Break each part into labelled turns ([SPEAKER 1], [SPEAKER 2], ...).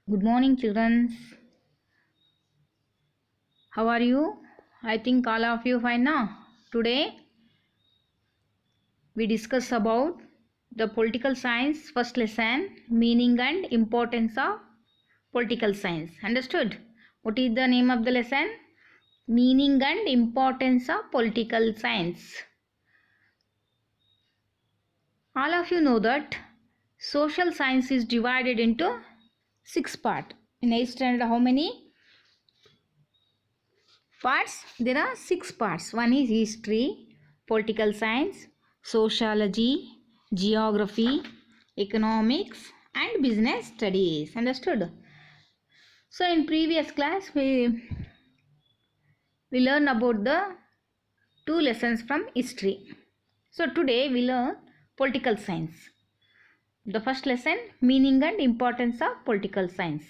[SPEAKER 1] Good morning, children. How are you? I think all of you fine now. Today we discuss about the political science first lesson, meaning and importance of political science. Understood? What is the name of the lesson? Meaning and importance of political science. All of you know that social science is divided into 6 parts. In 8th standard, how many parts? There are 6 parts. One is history, political science, sociology, geography, economics and business studies. Understood? So in previous class we learned about the 2 lessons from history. So today we learn political science. The first lesson, meaning and importance of political science.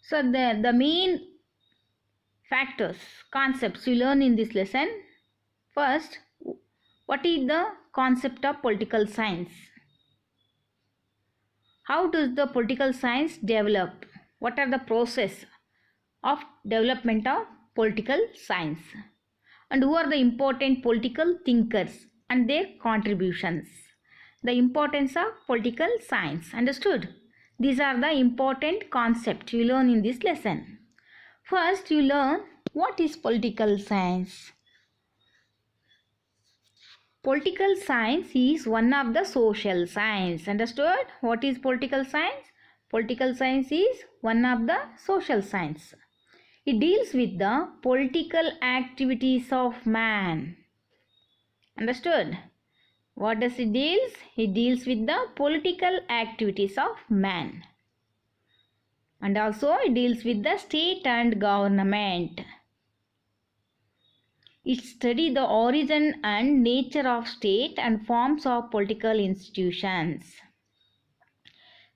[SPEAKER 1] So the main factors, concepts we learn in this lesson. First, what is the concept of political science? How does the political science develop? What are the process of development of political science? And who are the important political thinkers and their contributions? The importance of political science. Understood? These are the important concepts you learn in this lesson. First, you learn what is political science. Political science is one of the social science. Understood? What is political science? Political science is one of the social science. It deals with the political activities of man. Understood? What does it deals? It deals with the political activities of man. And also it deals with the state and government. It studies the origin and nature of state and forms of political institutions.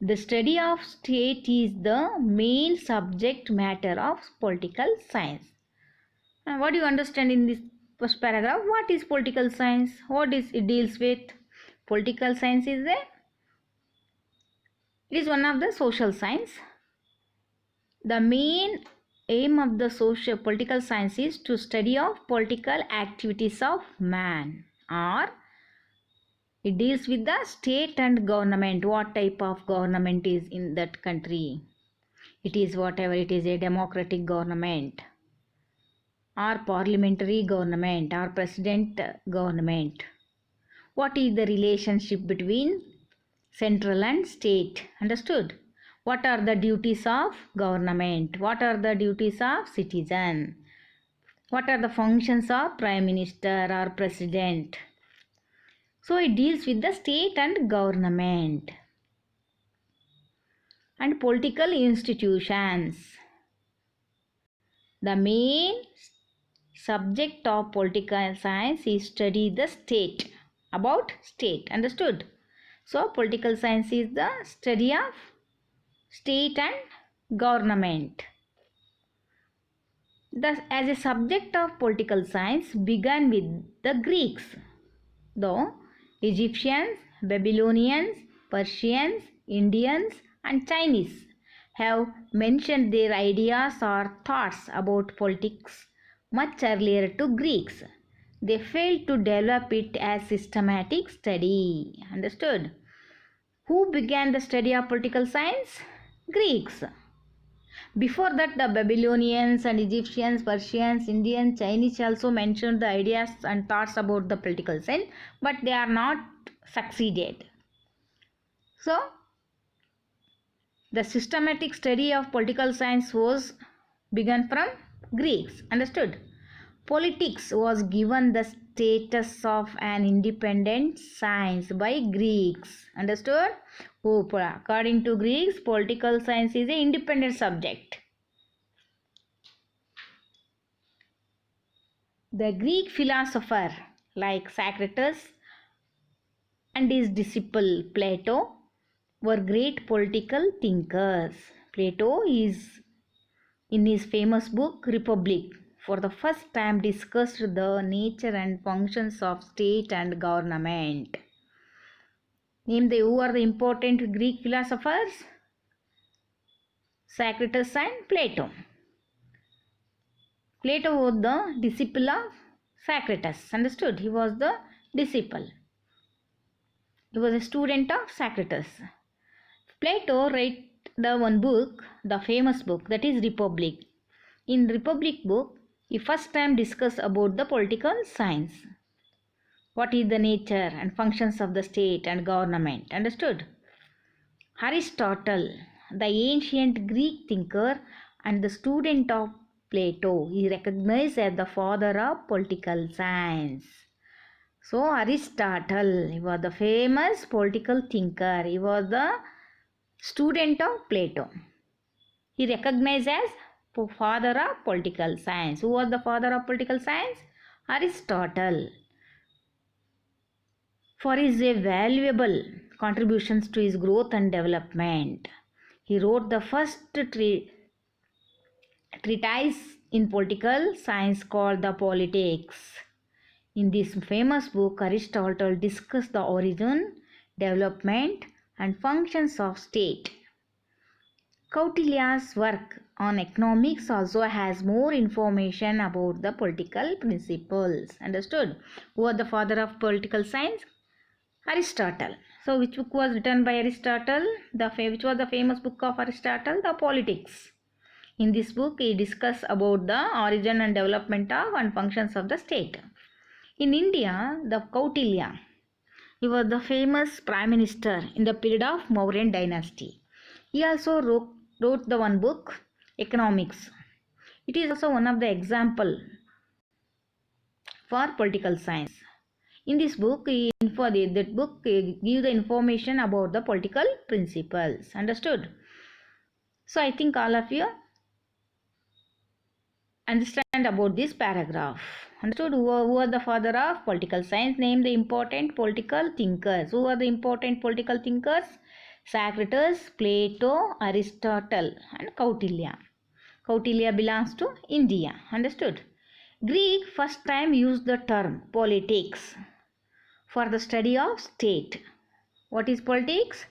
[SPEAKER 1] The study of state is the main subject matter of political science. Now, what do you understand in this first paragraph? What is political science? What is it deals with? Political science is it is one of the social science. The main aim of the social political science is to study of political activities of man, or it deals with the state and government, what type of government is in that country. It is whatever it is, a democratic government or parliamentary government or president government. What is the relationship between central and state? Understood? What are the duties of government? What are the duties of citizen? What are the functions of prime minister or president? So it deals with the state and government and political institutions. The main subject of political science is study the state, about state. Understood? So political science is the study of state and government. Thus, as a subject of political science began with the Greeks, though Egyptians, Babylonians, Persians, Indians and Chinese have mentioned their ideas or thoughts about politics much earlier to Greeks. They failed to develop it as systematic study. Understood? Who began the study of political science? Greeks. Before that, the Babylonians and Egyptians, Persians, Indians, Chinese also mentioned the ideas and thoughts about the political science, but they are not succeeded. So, the systematic study of political science was begun from Greeks. Understood? Politics was given the status of an independent science by Greeks. Understood? According to Greeks, political science is an independent subject. The Greek philosopher like Socrates and his disciple Plato were great political thinkers. Plato is in his famous book Republic for the first time discussed the nature and functions of state and government. Name the who are the important Greek philosophers? Socrates and Plato. Plato was the disciple of Socrates. Understood? He was the disciple. He was a student of Socrates. Plato wrote the one book, the famous book, that is Republic. In Republic book, he first time discussed about the political science. What is the nature and functions of the state and government. Understood? Aristotle, the ancient Greek thinker and the student of Plato, is recognized as the father of political science. So Aristotle, he was the famous political thinker. He was the student of Plato. He recognized as father of political science. Who was the father of political science? Aristotle. For his valuable contributions to his growth and development, he wrote the first treatise in political science called the Politics. In this famous book, Aristotle discussed the origin, development, and functions of state. Kautilya's work on economics also has more information about the political principles. Understood? Who was the father of political science? Aristotle. So, which book was written by Aristotle? Which was the famous book of Aristotle? The Politics. In this book, he discussed about the origin and development of and functions of the state. In India, the Kautilya, he was the famous prime minister in the period of Mauryan dynasty. He also wrote the one book, Economics. It is also one of the example for political science. In this book, gives the information about the political principles. Understood? So, I think all of you understand about this paragraph. Understood? Who are the father of political science? Name the important political thinkers. Who are the important political thinkers? Socrates, Plato, Aristotle, and Kautilya. Kautilya belongs to India. Understood? Greek first time used the term politics for the study of state. What is politics?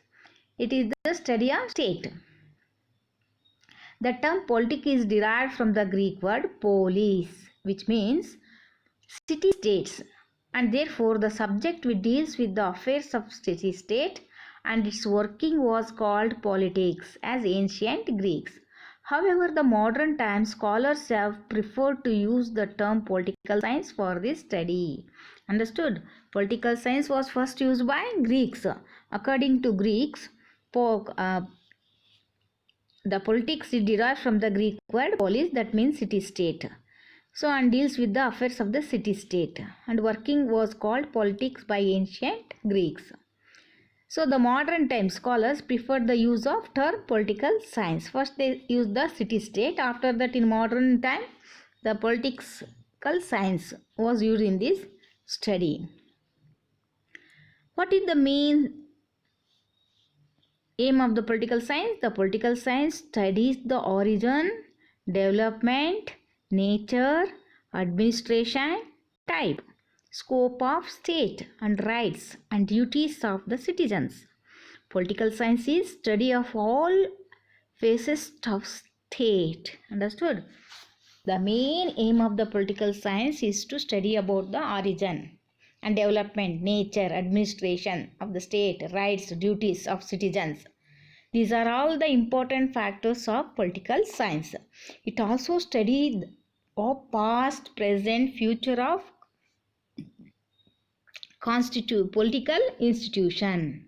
[SPEAKER 1] It is the study of state. The term politic is derived from the Greek word polis, which means city-states, and therefore the subject which deals with the affairs of city-state and its working was called politics as ancient Greeks. However, the modern times scholars have preferred to use the term political science for this study. Understood? Political science was first used by Greeks. According to Greeks, the politics is derived from the Greek word polis, that means city-state. So, and deals with the affairs of the city-state. And working was called politics by ancient Greeks. So, the modern time scholars preferred the use of term political science. First, they used the city-state. After that, in modern time, the political science was used in this study. What is the main aim of the political science? The political science studies the origin, development, nature, administration, type, scope of state and rights and duties of the citizens. Political science is study of all phases of state. Understood? The main aim of the political science is to study about the origin and development, nature, administration of the state, rights, duties of citizens. These are all the important factors of political science. It also studies of past, present, future of political institution.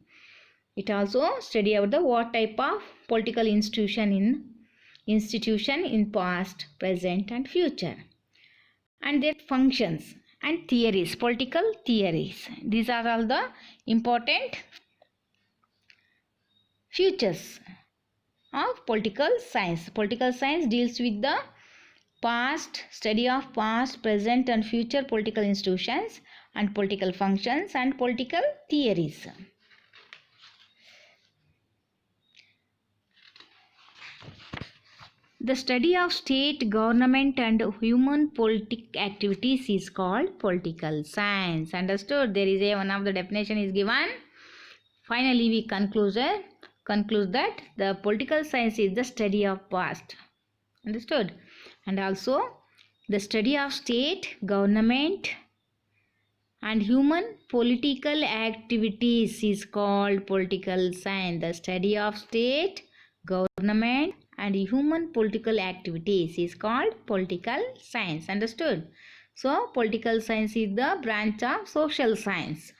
[SPEAKER 1] It also study about the what type of political institution in past, present, and future, and their functions and theories, political theories. These are all the important features of political science. Political science deals with the past, study of past, present, and future political institutions and political functions and political theories. The study of state, government, and human politic activities is called political science. Understood? There is one of the definition is given. Finally, we conclude that the political science is the study of past. Understood? And also the study of state, government, and human political activities is called political science. The study of state, government, and human political activities is called political science. Understood? So, political science is the branch of social science.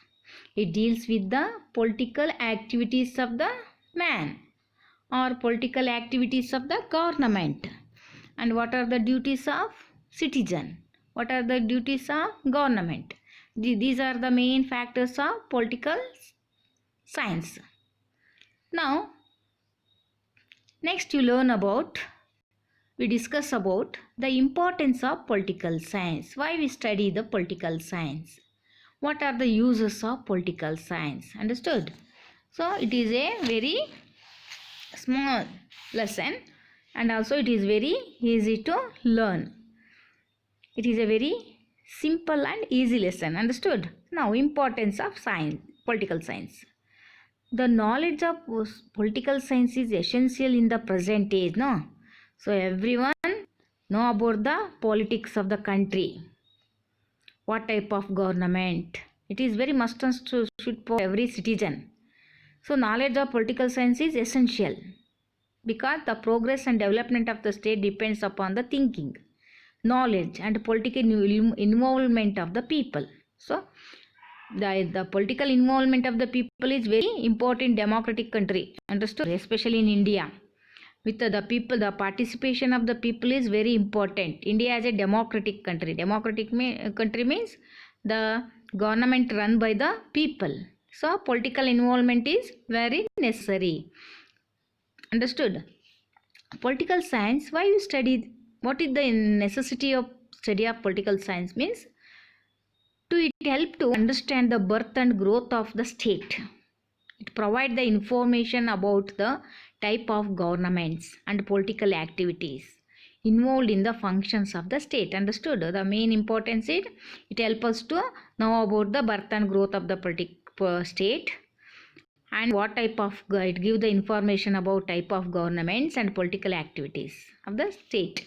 [SPEAKER 1] It deals with the political activities of the man or political activities of the government. And what are the duties of citizen? What are the duties of government? These are the main factors of political science. Now, next we discuss about the importance of political science. Why we study the political science? What are the uses of political science? Understood? So, it is a very small lesson and also it is very easy to learn. It is a very simple and easy lesson. Understood? Now, importance of science, political science. The knowledge of political science is essential in the present age, no? So, everyone know about the politics of the country. What type of government? It is very must and should for every citizen. So, knowledge of political science is essential because the progress and development of the state depends upon the thinking, knowledge and political involvement of the people. So, the political involvement of the people is very important in democratic country. Understood? Especially in India. With the people, the participation of the people is very important. India is a democratic country. Democratic country means the government run by the people. So, political involvement is very necessary. Understood? Political science, why you study? What is the necessity of study of political science? Means to it help to understand the birth and growth of the state. It provides the information about the type of governments and political activities involved in the functions of the state. Understood? The main importance is it helps us to know about the birth and growth of the state and what type of it give the information about type of governments and political activities of the state.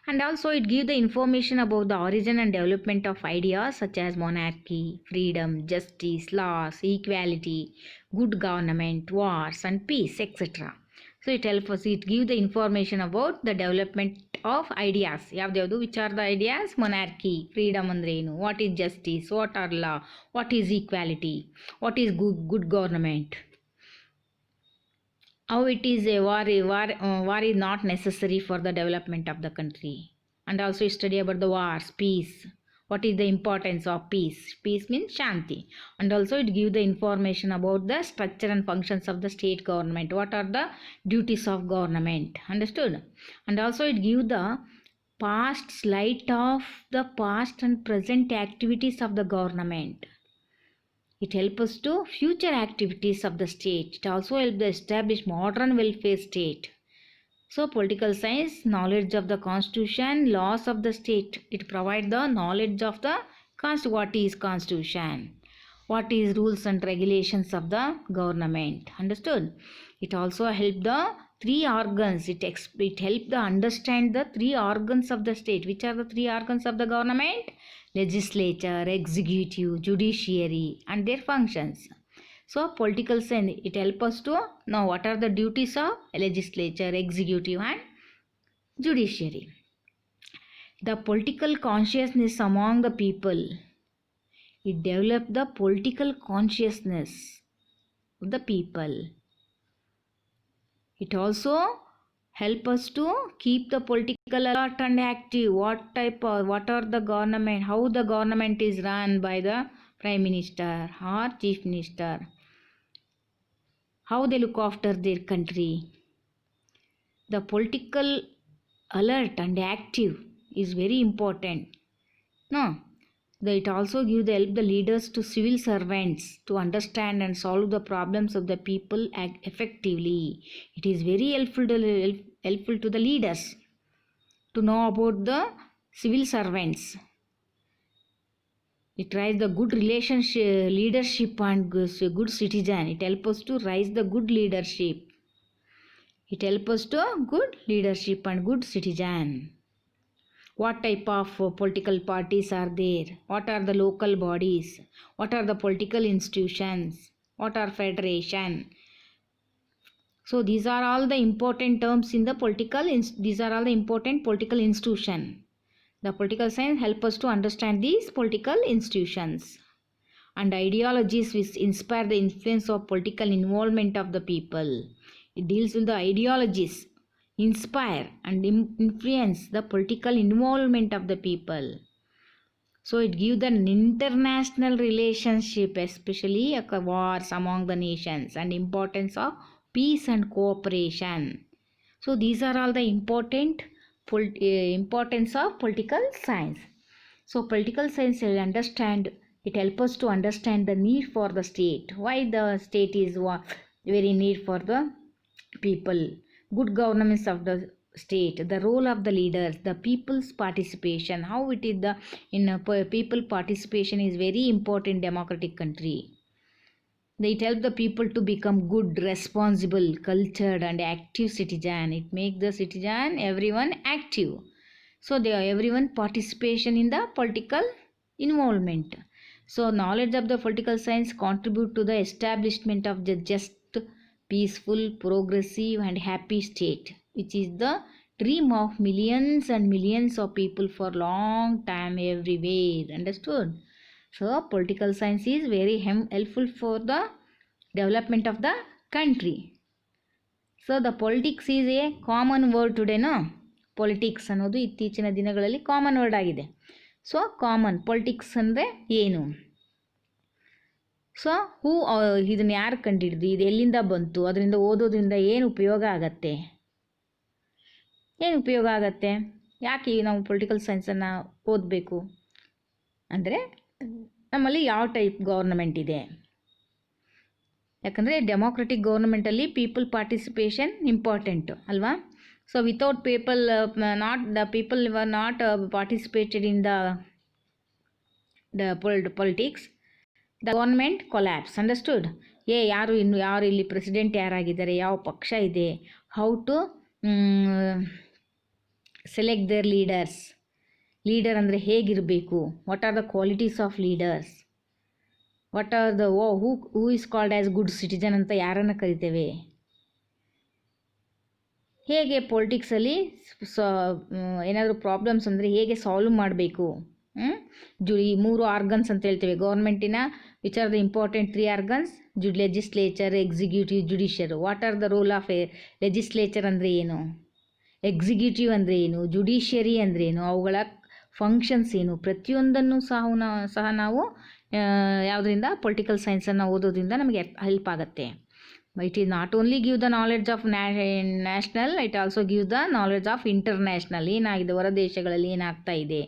[SPEAKER 1] And also it gives the information about the origin and development of ideas such as monarchy, freedom, justice, laws, equality, good government, wars and peace, etc. So it helps us, it gives the information about the development of ideas. Which are the ideas? Monarchy, freedom and renu, what is justice, what are law, what is equality, what is good government. How it is a war is not necessary for the development of the country. And also study about the wars, peace. What is the importance of peace? Peace means shanti. And also it gives the information about the structure and functions of the state government. What are the duties of government? Understood? And also it gives the past slide of the past and present activities of the government. It helps us to future activities of the state. It also helps to establish modern welfare state. So, political science, knowledge of the constitution, laws of the state. It provides the knowledge of the what is constitution, what is rules and regulations of the government. Understood? It also helps the three organs. It helps to understand the three organs of the state. Which are the three organs of the government? Legislature, executive, judiciary and their functions. So, political science, it helps us to know what are the duties of legislature, executive and judiciary. The political consciousness among the people. It develops the political consciousness of the people. It also help us to keep the political alert and active. What are the government, how the government is run by the prime minister or chief minister, how they look after their country. The political alert and active is very important. No, it also gives the help the leaders to civil servants to understand and solve the problems of the people effectively. It is very helpful to the leaders to know about the civil servants. It rise the good relationship, leadership and good citizen. It helps us to rise the good leadership. It helps us to good leadership and good citizen. What type of political parties are there? What are the local bodies? What are the political institutions? What are federation? So these are all the important terms in the political. These are all the important political institution. The political science help us to understand these political institutions and ideologies which inspire the influence of political involvement of the people. It deals with the ideologies inspire and influence the political involvement of the people. So it gives an international relationship, especially wars among the nations, and importance of peace and cooperation. So these are all the importance of political science. So political science will understand, it helps us to understand the need for the state. Why the state is very need for the people, good governance of the state, the role of the leaders, the people's participation, how it is the people participation is very important in democratic country. It helps the people to become good, responsible, cultured and active citizen. It makes the citizen everyone active. So they are everyone participation in the political involvement. So knowledge of the political science contribute to the establishment of the just, peaceful, progressive and happy state, which is the dream of millions and millions of people for long time everywhere. Understood? So political science is very helpful for the development of the country. So the politics is a common word today, no? Politics ಅನ್ನೋದು ಇತ್ತೀಚಿನ ದಿನಗಳಲ್ಲಿ common word ಆಗಿದೆ. So common politics ಅಂದರೆ ಏನು? So ಇದನ್ನು ಯಾರು ಕಂಡಿಡಿದು, ಇದು ಎಲ್ಲಿಂದ ಬಂತು, ಅದರಿಂದ ಓದೋದ್ರಿಂದ ಏನು ಉಪಯೋಗ ಆಗತ್ತೆ? ಯಾಕೆ ನಾವು ಪೊಲಿಟಿಕಲ್ ಸೈನ್ಸನ್ನು ಓದಬೇಕು ಅಂದರೆ, ನಮ್ಮಲ್ಲಿ ಯಾವ ಟೈಪ್ ಗೌರ್ನಮೆಂಟ್ ಇದೆ? ಯಾಕಂದರೆ ಡೆಮೋಕ್ರೆಟಿಕ್ ಗೌರ್ನಮೆಂಟಲ್ಲಿ ಪೀಪಲ್ ಪಾರ್ಟಿಸಿಪೇಷನ್ ಇಂಪಾರ್ಟೆಂಟು ಅಲ್ವಾ? So without people people were not participated in the politics, the government collapse. Understood? ಯಾರು ಇಲ್ಲಿ ಪ್ರೆಸಿಡೆಂಟ್ ಯಾರಾಗಿದ್ದಾರೆ, ಯಾವ ಪಕ್ಷ ಇದೆ, how to select their leaders, leader ಅಂದರೆ ಹೇಗಿರಬೇಕು, what are the qualities of leaders, what are the who is called as good citizen ಅಂತ ಯಾರನ್ನು ಕರಿತೇವೆ, ಹೇಗೆ ಪೊಲಿಟಿಕ್ಸಲ್ಲಿ ಏನಾದರೂ ಪ್ರಾಬ್ಲಮ್ಸ್ ಅಂದರೆ ಹೇಗೆ ಸಾಲ್ವ್ ಮಾಡಬೇಕು. ಈ 3 ಆರ್ಗನ್ಸ್ ಅಂತ ಹೇಳ್ತೇವೆ ಗೌರ್ಮೆಂಟಿನ. Which are the important 3 organs? Legislature, executive, judiciary. What are the role of legislature ಅಂದರೆ ಏನು, ಎಕ್ಸಿಕ್ಯೂಟಿವ್ ಅಂದರೆ ಏನು, ಜುಡಿಷಿಯರಿ ಅಂದರೆ ಏನು, ಅವುಗಳ ಫಂಕ್ಷನ್ಸ್ ಏನು, ಪ್ರತಿಯೊಂದನ್ನು ಸಹ ನಾವು ಯಾವುದರಿಂದ ಪೊಲಿಟಿಕಲ್ ಸೈನ್ಸನ್ನು ಓದೋದ್ರಿಂದ ನಮಗೆ ಹೆಲ್ಪ್ ಆಗುತ್ತೆ. It is not only give the knowledge of national, it also give the knowledge of international. ಏನಾಗಿದೆ ಹೊರ ದೇಶಗಳಲ್ಲಿ ಏನಾಗ್ತಾ ಇದೆ,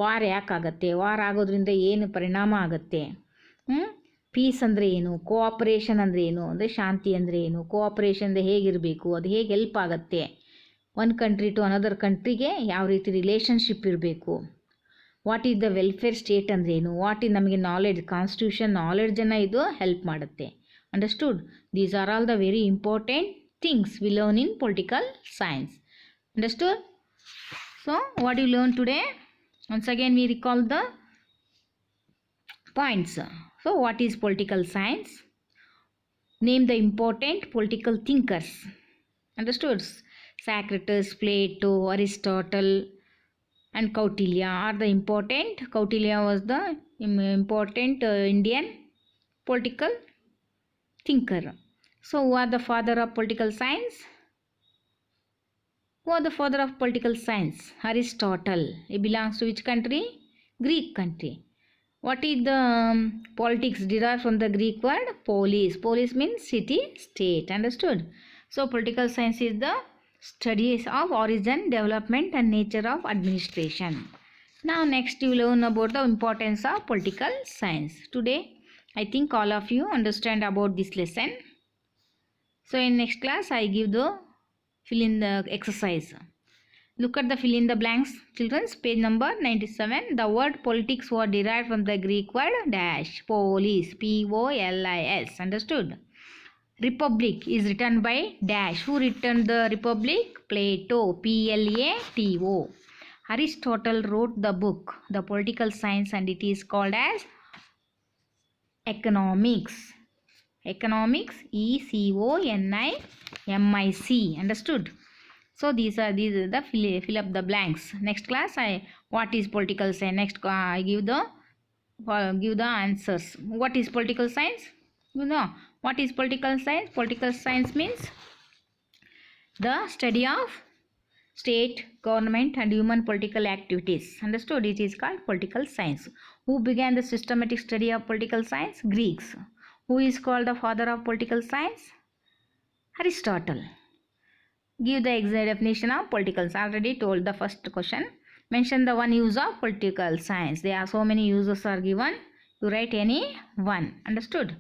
[SPEAKER 1] ವಾರ್ ಯಾಕಾಗತ್ತೆ, ವಾರ್ ಆಗೋದ್ರಿಂದ ಏನು ಪರಿಣಾಮ ಆಗುತ್ತೆ, ಪೀಸ್ ಅಂದರೆ ಏನು, ಕೋಆಪರೇಷನ್ ಅಂದರೆ ಏನು, ಅಂದರೆ ಶಾಂತಿ ಅಂದರೆ ಏನು, ಕೋಆಪರೇಷನ್ ಹೇಗಿರಬೇಕು, ಅದು ಹೇಗೆ ಹೆಲ್ಪ್ ಆಗುತ್ತೆ, ಒನ್ ಕಂಟ್ರಿ ಟು ಅನದರ್ ಕಂಟ್ರಿಗೆ ಯಾವ ರೀತಿ ರಿಲೇಷನ್ಶಿಪ್ ಇರಬೇಕು, what is the welfare state ಅಂದ್ರೇನು, ವಾಟ್ ಈಸ್ ನಮಗೆ ನಾಲೆಡ್ಜ್, ಕಾನ್ಸ್ಟಿಟ್ಯೂಷನ್ ನಾಲೆಡ್ಜನ್ನು ಇದು ಹೆಲ್ಪ್ ಮಾಡುತ್ತೆ. Understood? These are all the very important things we learn in political science. Understood? So what you learn today? Once again we recall the points. So what is political science? Name the important political thinkers. Understood? Socrates, Plato, Aristotle and Kautilya are the important. Kautilya was the important Indian political thinker. So who are the father of political science? Who are the father of political science? Aristotle. He belongs to which country? Greek country. What is the politics derived from the Greek word polis? Polis means city, state. Understood? So political science is the studies of origin, development and nature of administration. Now next you learn about the importance of political science. Today I think all of you understand about this lesson. So in next class I give the fill in the exercise. Look at the fill in the blanks, children's. Page number 97. The word politics was derived from the Greek word dash, polis, P-O-L-I-S. Understood? Republic is written by dash. Who written the Republic? Plato, P-L-A-T-O. Aristotle wrote the book, The Political Science, and it is called as economics. Economics, E-C-O-N-I-M-I-C. Understood? So these are the fill up the blanks. Next class, what is political science? Next, I give the answers. What is political science? You know what is political science? Political science means the study of state, government, and human political activities. Understood? It is called political science. Who began the systematic study of political science? Greeks. Who is called the father of political science? Aristotle. Give the exact definition of political science. Already told the first question. Mention the one use of political science. There are so many uses are given. You write any one. Understood?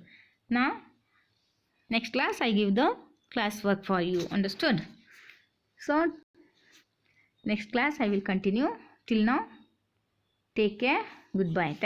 [SPEAKER 1] Now, next class I give the classwork for you. Understood? So, next class I will continue. Till now, take care. Goodbye.